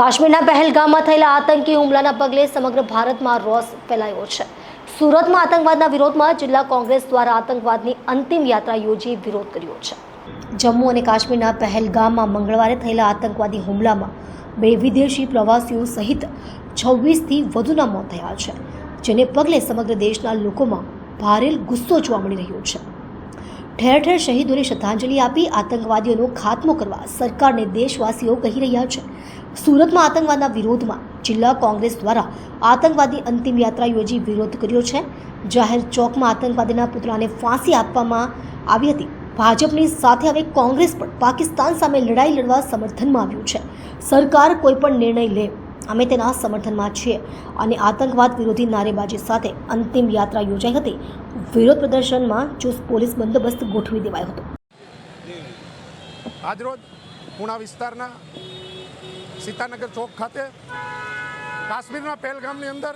કાશ્મીરના પહેલગામમાં થયેલા આતંકી હુમલાના પગલે સમગ્ર ભારતમાં રોષ ફેલાયો છે। સુરતમાં આતંકવાદના વિરોધમાં જિલ્લા કોંગ્રેસ દ્વારા આતંકવાદની અંતિમ યાત્રા યોજી વિરોધ કર્યો છે। જમ્મુ અને કાશ્મીરના પહેલગામમાં મંગળવારે થયેલા આતંકવાદી હુમલામાં 2 વિદેશી પ્રવાસીઓ સહિત 26થી વધુના મોત થયા છે, જેને પગલે સમગ્ર દેશના લોકોમાં ભારે ગુસ્સો જોવા મળી રહ્યો છે। ઠેર ઠેર શહીદોને શ્રદ્ધાંજલિ આપી આતંકવાદીઓનો ખાત્મો કરવા સરકારને દેશવાસીઓ કહી રહ્યા છે। સુરતમાં આતંકવાદના વિરોધમાં જિલ્લા કોંગ્રેસ દ્વારા આતંકવાદી અંતિમ યાત્રા યોજી વિરોધ કર્યો છે। જાહેર ચોકમાં આતંકવાદીના પુતળાને ફાંસી આપવામાં આવી હતી। ભાજપની સાથે હવે કોંગ્રેસ પણ પાકિસ્તાન સામે લડાઈ લડવા સમર્થનમાં આવ્યું છે। સરકાર કોઈ પણ નિર્ણય લે, અમે તેના સમર્થનમાં છીએ અને આતંકવાદ વિરોધી નારેબાજી સાથે અંતિમ યાત્રા યોજાઈ હતી। વિરોધ પ્રદર્શનમાં ચુસ્ત પોલીસ બંદોબસ્ત ગોઠવી દેવાયો હતો। આજરોજ પૂણા વિસ્તારના સીતાનગર ચોક ખાતે કાશ્મીરના પહેલગામની અંદર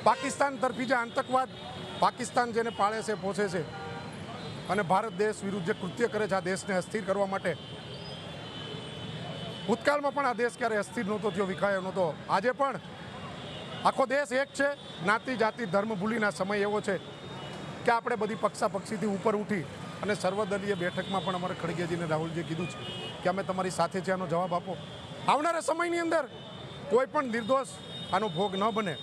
પાકિસ્તાન તરફી જે આતંકવાદ પાકિસ્તાન જેને પાળે છે, પોષે છે અને ભારત દેશ વિરુદ્ધ જે કૃત્ય કરે છે આ દેશને અસ્થિર કરવા માટે, ભૂતકાળમાં પણ આ દેશ ક્યારે અસ્થિર નહોતો થયો, વિખાયો નહોતો। આજે પણ આખો દેશ એક છે, જ્ઞાતિ જાતિ ધર્મ ભૂલીના સમય એવો છે કે આપણે બધી પક્ષાપક્ષીથી ઉપર ઉઠી અને સર્વદલીય બેઠકમાં પણ અમારે ખડગેજીને રાહુલજીએ કીધું છે કે અમે તમારી સાથે છે, આનો જવાબ આપો। આવનારા સમયની અંદર કોઈ પણ નિર્દોષ આનો ભોગ ન બને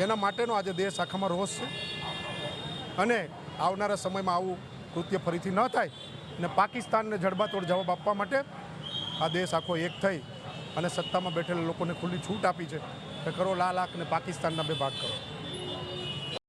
એના માટેનો આજે દેશ આખામાં રોષ છે અને આવનારા સમયમાં આવું કૃત્ય ફરીથી ન થાય અને પાકિસ્તાનને જડબાતોડ જવાબ આપવા માટે આ દેશ આખો એક થઈ અને સત્તામાં બેઠેલા લોકોને ખુલ્લી છૂટ આપી છે કે કરો લાલ આંખ ને પાકિસ્તાનના 2 ભાગ કરો।